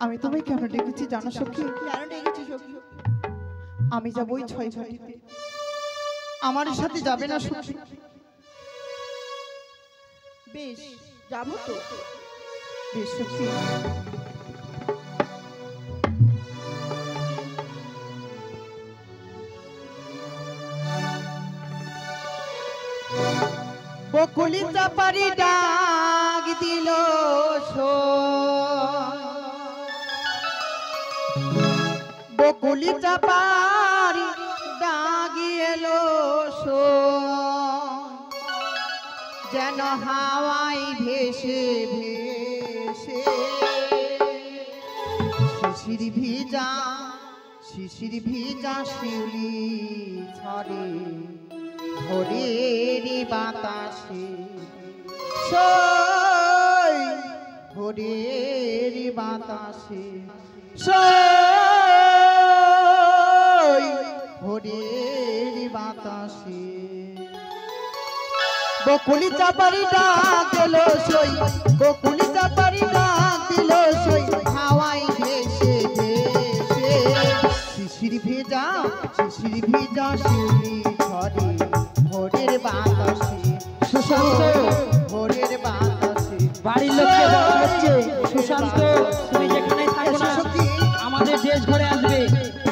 আমি তোমায় কেন ডেকেছি জানো সখী? কেন ডেকেছি সখী? আমি যাবো ওই 6 ঘাটিতে। আমার সাথে যাবে না সখী? বেশ যাবো তো। বেশ সখী। বকুলি চাপারি ডাক দিল বকুলি চাপারি ডাক এলো যেন হাওয়াই ভেসে ভেসে শিশির ভিজা শিউলি ছড়ে ভোরের বাতাসে ভোরের বাতাসে ভোরের বাতাসে বকুলি চাপারি ডাক দিল বকুলি চাপারি ডাক দিল হাওয়াই ভেসে ভেসে শিশির ভিজা শিউলি ছড়ে ভোরের বাতাসে সুশান্ত ভোরের বাতাসে বাড়ির লোককে বলা হচ্ছে সুশান্ত তুমি যেখানে থাকো না আমাদের দেশ ঘরে আসবে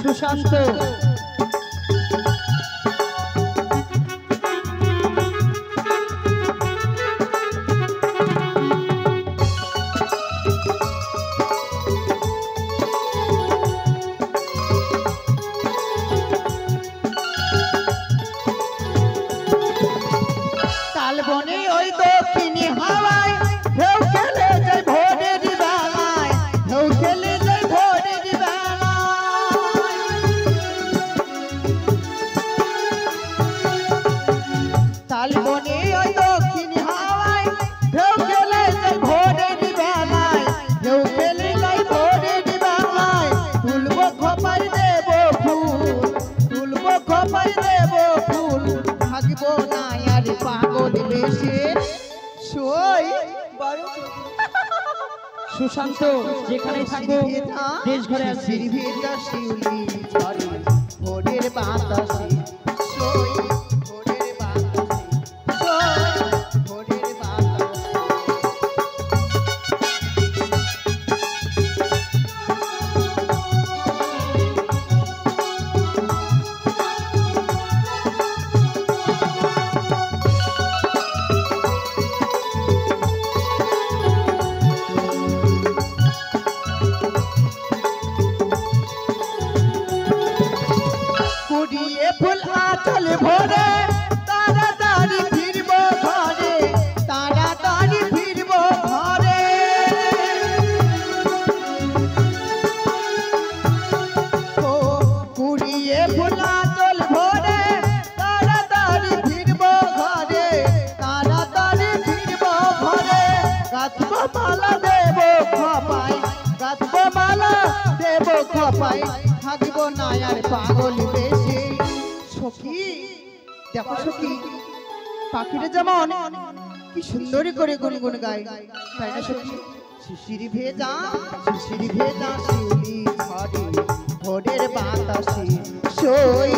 সুশান্ত। তালবনে ওই দক্ষিণী হাওয়ায় ঢেউ খেলে যায় ভোরের বেলায় ঢেউ খেলে যায় ভোরের বেলায় তালবনে ওই দক্ষিণী হাওয়ায় ঢেউ খেলে যায় ভোরের বেলায় ঢেউ খেলে যায় ভোরের বেলায় তুলবো খোপায় দেব ফুল ভাগবো না আর পাগল বেশে সুশান্ত যেখানে থাকো দেশ ঘরে আসবে শিউলি ছড়ে ভোরের বাতাসে ভোরের বাতাসে ভোরের বাতাসে চল ভোরে তাড়াতাড়ি ফিরবো ঘরে তাড়াতাড়ি ফিরবো ঘরে ও কুড়িয়ে ভোলা চল ভোরে তাড়াতাড়ি ফিরবো ঘরে তাড়াতাড়ি ফিরবো ঘরে গাঁথবো মালা দেবো খপাই গাঁথবো মালা দেবো খপাই থাকবো না আর পাগল বেশি সখী দেখো সখী পাখিটা যেমন কি সুন্দরী করে গুনগুন গায় তাই না সখী শিশির ভেজা শিউলি ঝরে ভোরের বাতাসে সই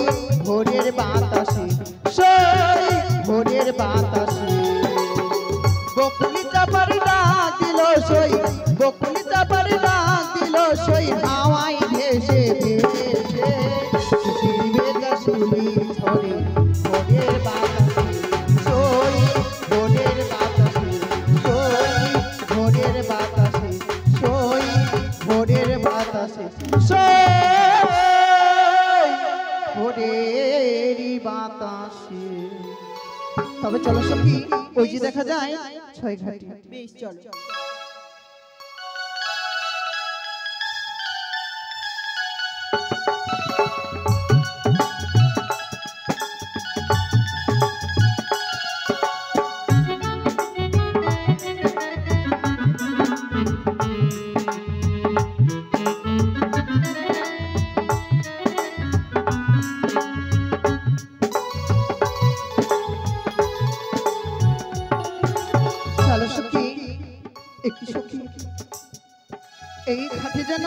ভোরের বাতাসে সই ভোরের বাতাসে বকুলি চাপার ডাক দিল সই বকুলি চাপার ডাক দিল সই হাওয়ায় ভেসে ভেসে শিশির ভেজা শিউলি ঝরে ভোরের বাতাসে সই ভোরের বাতাসে সই ভোরের বাতাসে সই ভোরের বাতাসে সই ভোরের বাতাসে তবে চলো সখী ওই যে দেখা যায় ছয় ঘাটি বেশ চলো চলো সখী একটু সখী এই ঘাটে যেন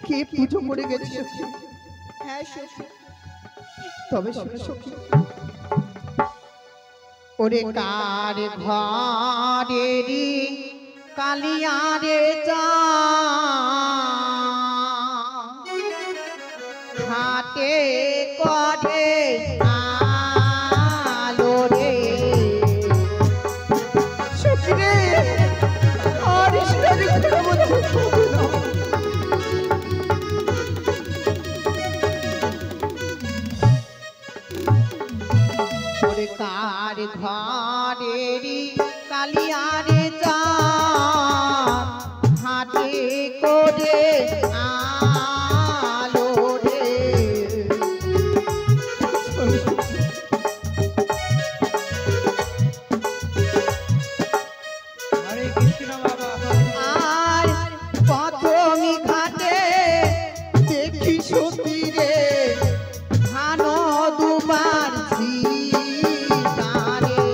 কে পুজো করে গেছে সখী হ্যাঁ সখী তবে শোনো সখী ওরে কার ঘরেরি কালিয়ারে চা ঘাটে করে আলো রে সখী রে আর ইসলামী কথা বলছো ওরে কার ঘরেরি কালিয়ারে চা হাতে করে আলো রে হরে কৃষ্ণ বাবা আর প্রথমি ঘাটে দেখি সখী রে ধান দুবার ঝিটারে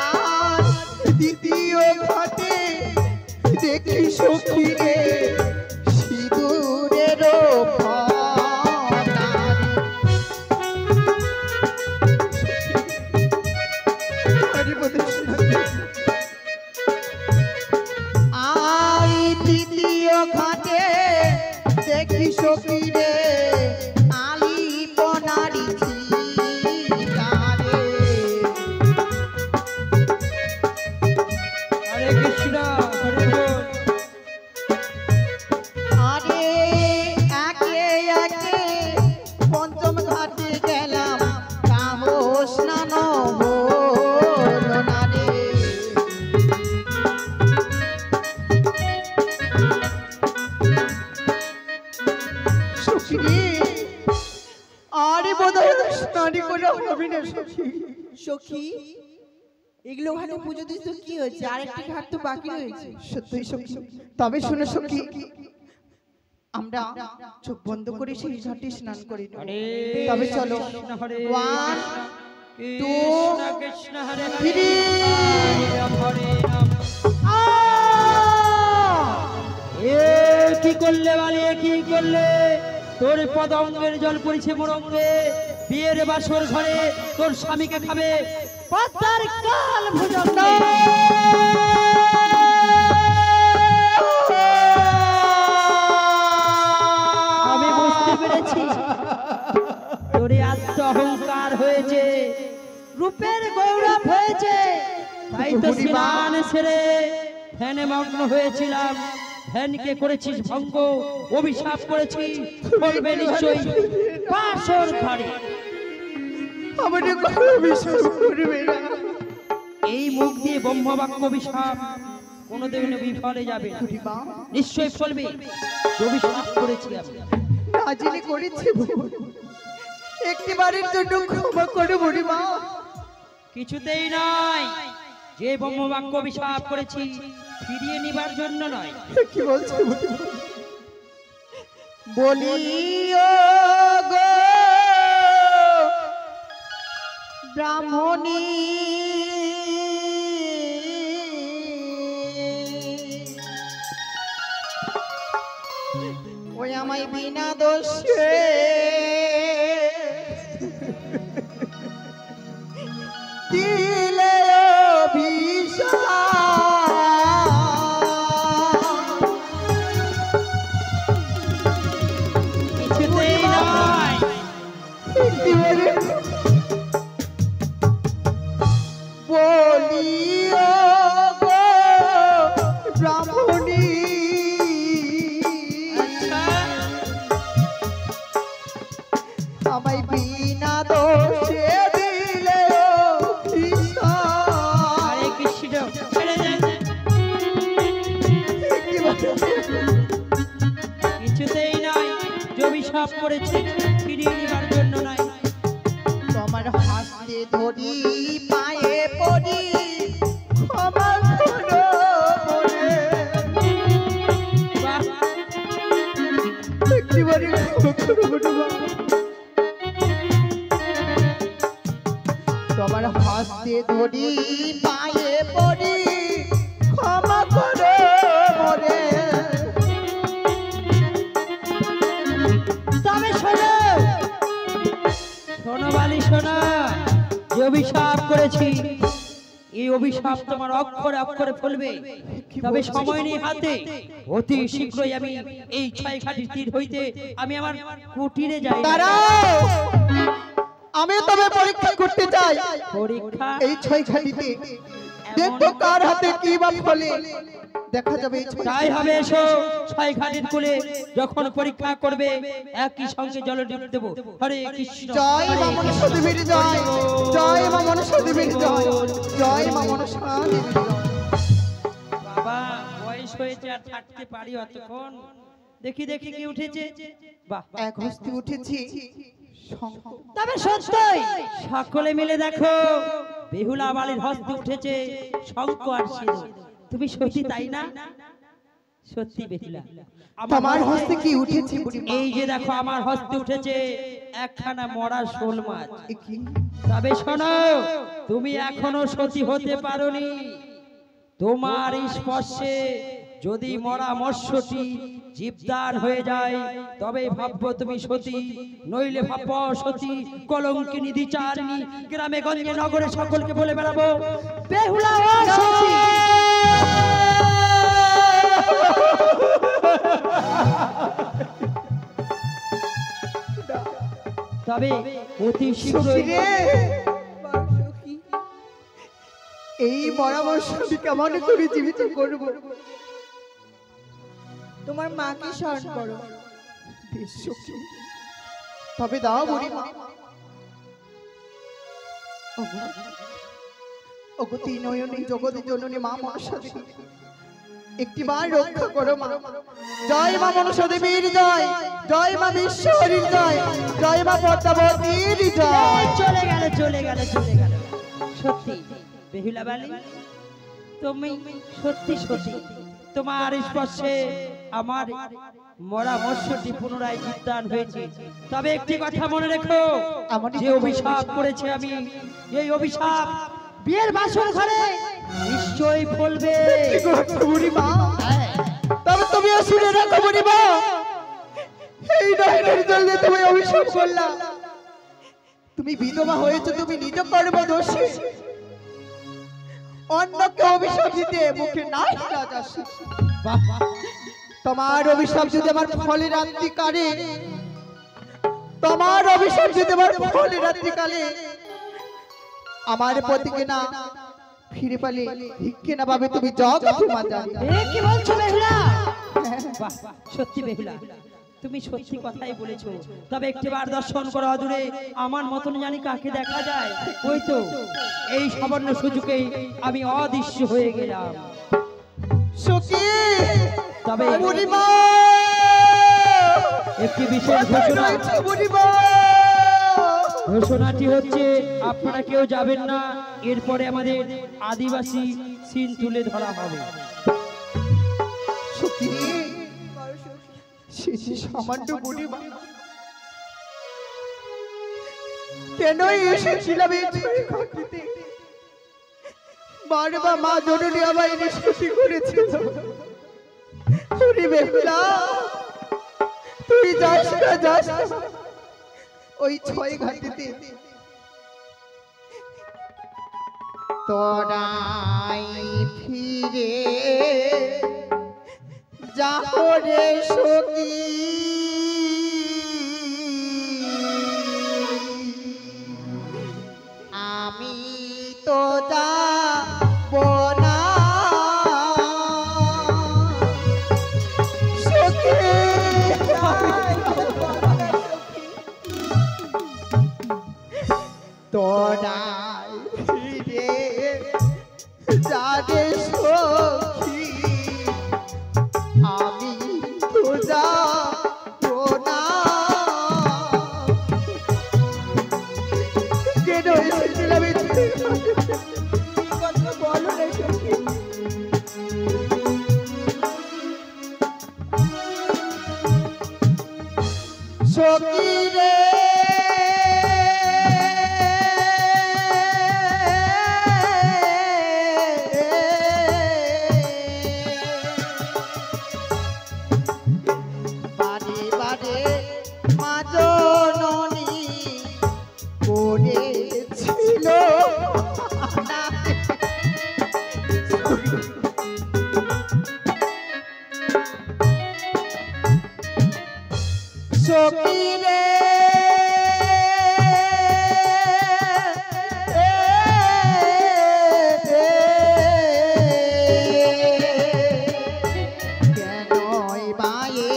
আর দ্বিতীয় ঘাটে দেখি সখী রে সিঁদুরেরও ফোঁটারে। আর তৃতীয় ঘাটে দেখি সখী রে আলি পনারি ছিটারে। হরে কৃষ্ণ হরে বল আরে একে একে পঞ্চম ঘাটে গেলাম কাহো স্নান হলো না রে সখী রে আরে বোধহয় স্নানই করে হবে না সখী সখী এগুলো ঘাটে পুজো দিস তো কি হয়েছে আরেকটি ঘাট তো বাকি রয়েছে সত্যই সখী তবে শুনে সখী আমরা চোখ বন্ধ করে সেই ঘাটে স্নান করি না। হরে তবে চলো কৃষ্ণ হরে 1 কৃষ্ণ কৃষ্ণ হরে হরে 3 হরে রাম হরে রাম আ এ কি করলে বালে কি করলে তোর পদঙ্গের জল পড়ছে মোরঙ্গে বিয়ের বাসর ঘরে তোর স্বামীকে খাবে পাতার কাল ভুজঙ্গ আমি বুঝতে পেরেছি তোর আত্ম অহংকার হয়েছে রূপের গৌরব হয়েছে তাই তো স্নান সেরে ধ্যানে মগ্ন হয়েছিলাম, ধ্যানকে করেছিস ভঙ্গ, অভিশাপ করেছিস, বলবে নিশ্চয়ই বাসর ঘরে। আমাদের কোনো বিশ্বাস করবে না। এই মুখ দিয়ে ব্রহ্মবাক্য অভিশাপ কোনোদিন বিফলে যাবে না, বুড়িমা নিশ্চয়ই ফলবে। অভিশাপ করেছি আমি, না জেনে করেছি ভুল। একটিবারের জন্য ক্ষমা করো বুড়িমা। কিছুতেই নয়। যে ব্রহ্মবাক্য অভিশাপ করেছি ফিরিয়ে নিবার জন্য নয়। কি বলছো বুড়িমা? বলিও গো ব্রাহ্মণী, ওই আমায় বিনা দোষে দিলে কিছুতেই নয়। বলিও গো ব্রাহ্মণী, আমায় বিনা দোষে দিলে হরে কৃষ্ণ, ছেড়ে দে। কিছুতেই নয়। যে অভিশাপ করেছি ফিরিয়ে নিবার জন্য নয়। তোমার হাতে ধরি পায়ে পড়ি ক্ষমা করো বলে। বাহ, একটিবারে ক্ষমা করো বুড়িমা। তোমার হাতে ধরি পায়ে পড়ি ক্ষমা করো বলে। তবে শোনো, শোনো বালি শোনো, যে অভিশাপ করেছি এই অভিশাপ তোমার অক্ষরে অক্ষরে ফলবে। তবে সময় নেই হাতে, অতি শীঘ্রই আমি এই ছয়ঘাটি তীর হইতে আমি আমার কুটিরে যাই। দাঁড়াও, আমি তবে পরীক্ষা করতে চাই। পরীক্ষা? এই ছয় ঘাটিতে দেখবো কার হাতে কি বা ফলে, দেখা যাবে। এই ছয় তাই হবে, এসো ছয়ঘাটির কোলে যখন পরীক্ষা করবে একই সঙ্গে জল ডুব দেব। হরে কৃষ্ণ, জয় মা হরে মনসা দেবীর জয়, জয় মা মনসা দেবীর জয়, জয় মা মনসা দেবীর জয়। বাবা বয়স হয়েছে আর থাকতে পারি অতক্ষণ। দেখি দেখি কি উঠেছে। বাহ, এক হস্তি উঠেছি শঙ্খ। তবে সত্যই সকলে মিলে দেখো বেহুলা বালির হস্তে উঠেছে শঙ্খ আর সিঁদুর। তুমি সত্যি তাই না? সত্যি বেহুলা, তোমার হস্তে কি উঠেছে বুড়িমা? এই যে দেখো আমার হস্তে উঠেছে একখানা মরা শোল মাছ। এ কি? তবে শোনো, তুমি এখনো সতী হতে পারোনি। তোমার এই স্পর্শে যদি মরা মৎস্যটি জীবদান হয়ে যায় তবে ভাববো তুমি সতী, নইলে ভাববো সতী কলঙ্কিনী দ্বিচারিণী। গ্রামে গঞ্জে নগরে সকলকে বলে বেড়াবো বেহুলা ও সতী। তবে অতি শীঘ্রই রে, এই পরামর্শ আমি কেমন করে জীবিত করব? তোমার মাকে স্মরণ করো। বেশ সখী, তবে দাও বুড়িমা। ওগো তিন নয়নী জগতের জননী মা মনসা দেবী, একটিবার রক্ষা করো মা। জয় মা মনসা দেবীর জয়, জয় মা বিশ্বহরীর জয়, জয় মা পদ্মাবতীর জয়। চলে গেল চলে গেল চলে গেল। সত্যি বেহুলা বালি, তুমি সত্যি সত্যি, তোমার স্পর্শে আমার মরা মৎস্যটি পুনরায় জীবদান হয়েছে। তবে একটি কথা মনে রেখো, যে অভিশাপ করেছে আমি, এই অভিশাপ বিয়ের বাসর ঘরে নিশ্চয়ই ফলবে। বুড়িমা, তবে তুমি শুনে রাখো বুড়িমা, এই নয়নের জল দিয়ে তুমি অভিশাপ করলা। তুমি বিধবা হয়েছো, তুমি নিজ কর্ম দোষী। অন্যকে অভিশাপ দিতে মুখে নাই লজ্জা। বাহ বাহ, তোমার অভিশাপ যদি আমার ফলে রাত্রিকালে, তোমার অভিশাপ যদি আমার ফলে রাত্রিকালে আমার পতিকে না ফিরে পালে ভিক্ষে না পাবে তুমি জগৎ মাতারি। এ কি বলছো বেহুলা? বাহ, সত্যি বেহুলা, তুমি সত্যি কথাই বলেছো। তবে একটিবার দর্শন করো দূরে, আমার মতন জানি কাকে দেখা যায়। ওই তো এই সামান্য সুযোগেই আমি অদৃশ্য হয়ে গেলাম। সখী তবে বুড়িমা একটি বিশেষ ঘোষণা, বুড়িমা ঘোষণাটি হচ্ছে আপনারা কেউ যাবেন না। এরপরে আমাদের আদিবাসী সিন তুলে ধরা হবে। সখী সে সামান্য বুড়িমা কেন এসেছিলাম এই ঘাটিতে? বারবার মা জননী আমায় নিষ্কৃতি করেছিল। বেহুলা তুই যাস না ওই ছয় ঘাটিতে। তোরাই ফিরে যাও রে সখী, আমি তো যাব না সখী। তোরাই ফিরে যা রে সখী, আমি তো যাব না। কেন এসেছিলাম কথা বলো না সখী। সখী রে সখী রে কেনই বায়ে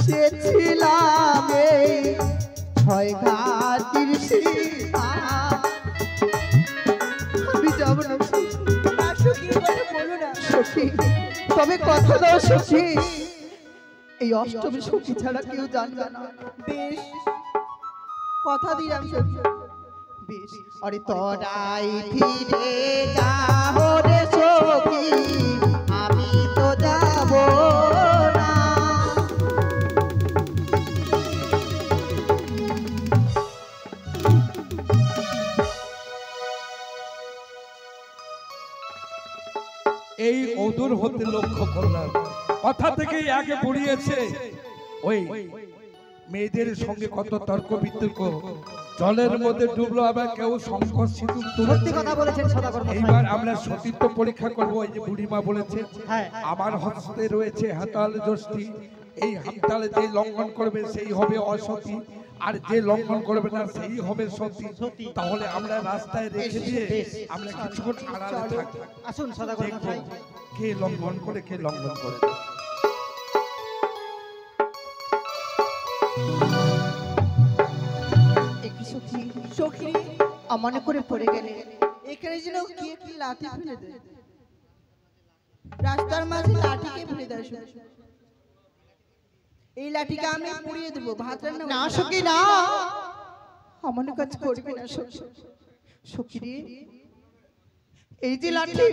সেছিলাম এই ছয় ঘাটির সীমা। আমি যাব না সখী, বলো না সখী, তবে কথা দাও সখী, এই অষ্টমী সখী ছাড়া কেউ জানবে না। বেশ, কথা দিলাম সখী। বেশ, আরে তোরাই ফিরে যাও রে সখী, আমি তো যাব না। এই অদূর হতে লক্ষ্য করলাম, কথা থেকেই আগে পড়িয়েছে। ওই মেয়েদের সঙ্গে কত তর্ক বিতর্ক, জলের মধ্যে ডুবলো, আবার কেউ সংকট সিঁদুর তুলছে। কথা বলেছেন সদাগর মশাই। এইবার আমরা সতীত্ব পরীক্ষা করব। এই যে বুড়িমা বলেছে হ্যাঁ। আমার হস্তে রয়েছে হাতাল যষ্টি, এই হাততালে যে লঙ্ঘন করবে সেই হবে অসতী, আর যে লঙ্ঘন করবে না সেই হবে সতী। তাহলে আমরা রাস্তায় রেখে দিয়ে আমরা কিছুক্ষণ আড়ালে থাকি। আসুন সদাগর দেখবো মশাই। কে লঙ্ঘন করে কে লঙ্ঘন করে। একই সখী সখী মনে করে পড়ে গেলে এখানে যেন কি একটি লাঠি ফেলে দেয়, রাস্তার মাঝে লাঠিকে ফেলে দেয় সখী। এই লাঠিকে আমি পুড়িয়ে দেবো, ভাত রান্না না সখী না, আমার কাজ করবে না সখী। সখী রে, এই যে লাঠি